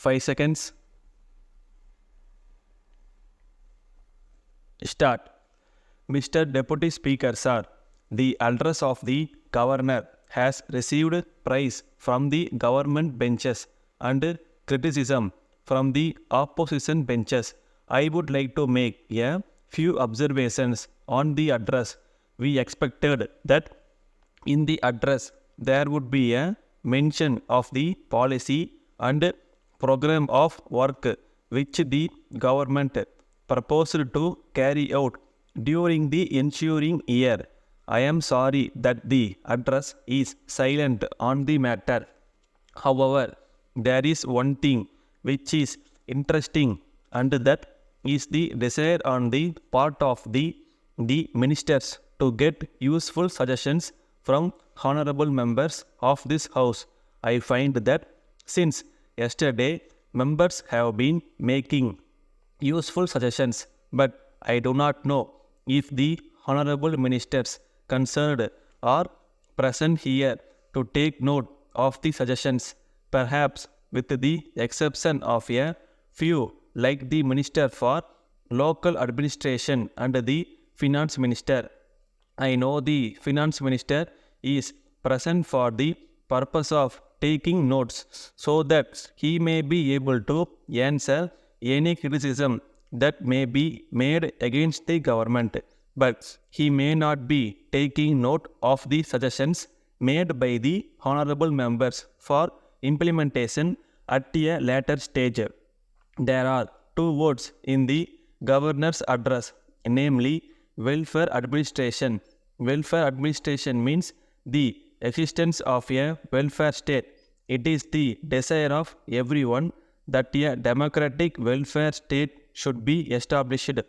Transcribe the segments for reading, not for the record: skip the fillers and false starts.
5 seconds. Start. Mr. Deputy Speaker, sir, the address of the Governor has received praise from the government benches and criticism from the opposition benches. I would like to make a few observations on the address. We expected that in the address there would be a mention of the policy and program of work which the government proposed to carry out during the ensuing year. I am sorry that the address is silent on the matter. However, there is one thing which is interesting, and that is the desire on the part of the ministers to get useful suggestions from honorable members of this house. I find that since yesterday members have been making useful suggestions, but I do not know if the honorable ministers concerned are present here to take note of the suggestions, perhaps with the exception of a few like the Minister for Local Administration and the Finance Minister. I know the Finance Minister is present for the purpose of taking notes so that he may be able to answer any criticism that may be made against the government, but he may not be taking note of the suggestions made by the honorable members for implementation at a later stage. There are two words in the governor's address, namely welfare administration. Welfare administration means the existence of a welfare state. It is the desire of everyone that a democratic welfare state should be established.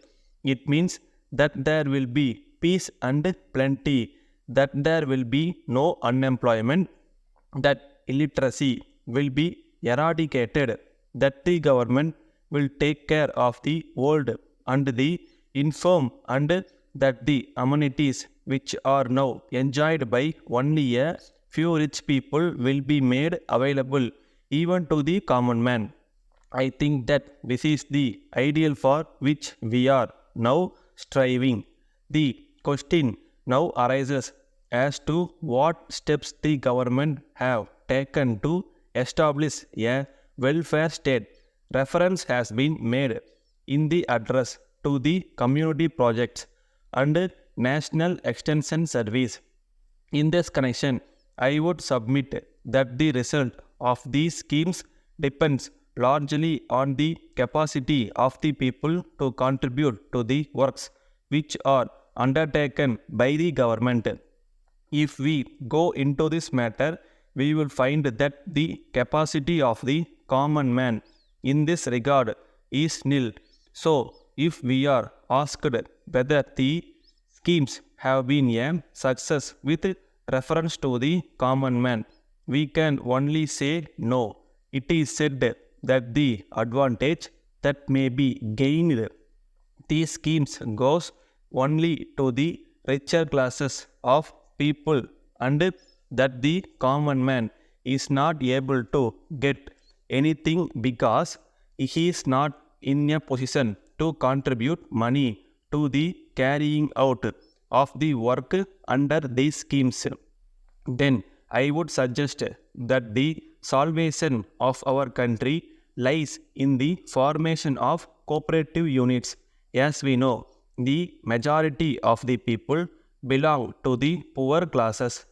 It means that there will be peace and plenty, that there will be no unemployment, that illiteracy will be eradicated, that the government will take care of the old and the infirm, and that the amenities which are now enjoyed by only a few rich people will be made available even to the common man. I think that this is the ideal for which we are now striving. The question now arises as to what steps the government have taken to establish a welfare state. Reference has been made in the address to the community projects and National Extension Service. In this connection, I would submit that the result of these schemes depends largely on the capacity of the people to contribute to the works which are undertaken by the government. If we go into this matter, we will find that the capacity of the common man in this regard is nil. So, if we are asked whether the schemes have been a success with reference to the common man, we can only say no. It is said that the advantage that may be gained these schemes goes only to the richer classes of people, and that the common man is not able to get anything because he is not in a position to contribute money to the carrying out of the work under these schemes. Then I would suggest that the salvation of our country lies in the formation of cooperative units. As we know, the majority of the people belong to the poor classes.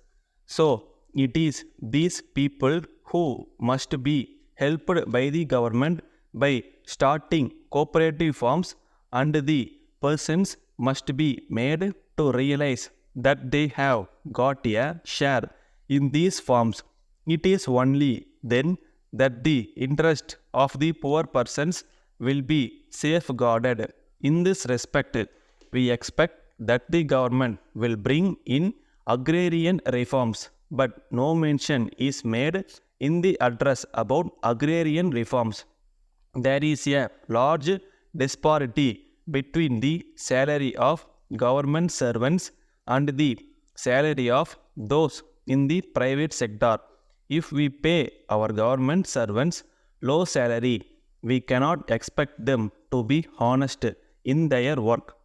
So, it is these people who must be helped by the government by starting cooperative firms, and the persons must be made to realize that they have got a share in these firms. It is only then that the interest of the poor persons will be safeguarded. In this respect, we expect that the government will bring in agrarian reforms, but no mention is made in the address about agrarian reforms. There is a large disparity between the salary of government servants and the salary of those in the private sector. If we pay our government servants low salary. We cannot expect them to be honest in their work.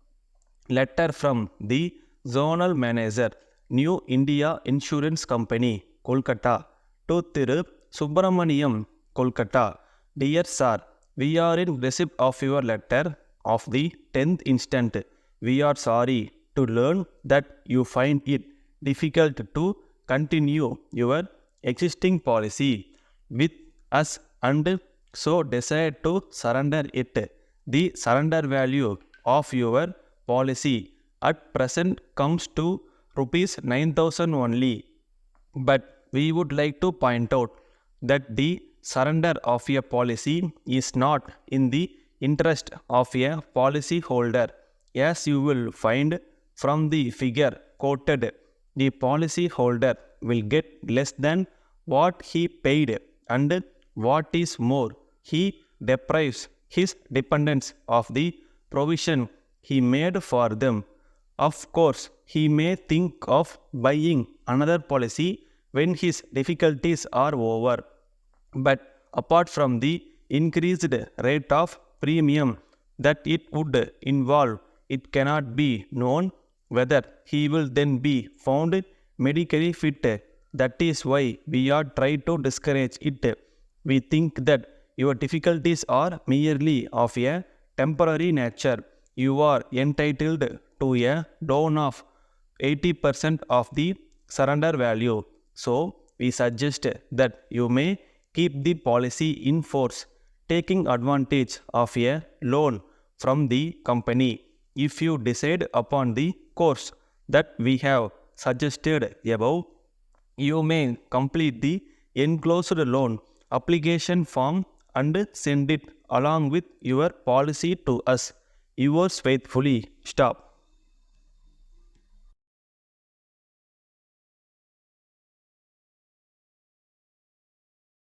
Letter from the Zonal Manager, New India Insurance Company, Kolkata, to Thiru Subramaniam, Kolkata. Dear Sir, we are in receipt of your letter of the 10th instant. We are sorry to learn that you find it difficult to continue your existing policy with us and so decide to surrender it. The surrender value of your policy at present comes to rupees 9,000 only. But we would like to point out that the surrender of a policy is not in the interest of a policy holder. As you will find from the figure quoted, the policy holder will get less than what he paid, and what is more, he deprives his dependents of the provision he made for them. Of course, he may think of buying another policy when his difficulties are over. But apart from the increased rate of premium that it would involve, it cannot be known whether he will then be found medically fit. That is why we are trying to discourage it. We think that your difficulties are merely of a temporary nature. You are entitled to a loan of 80% of the surrender value. So, we suggest that you may keep the policy in force, taking advantage of a loan from the company. If you decide upon the course that we have suggested above, you may complete the enclosed loan application form and send it along with your policy to us. Yours faithfully, Stop.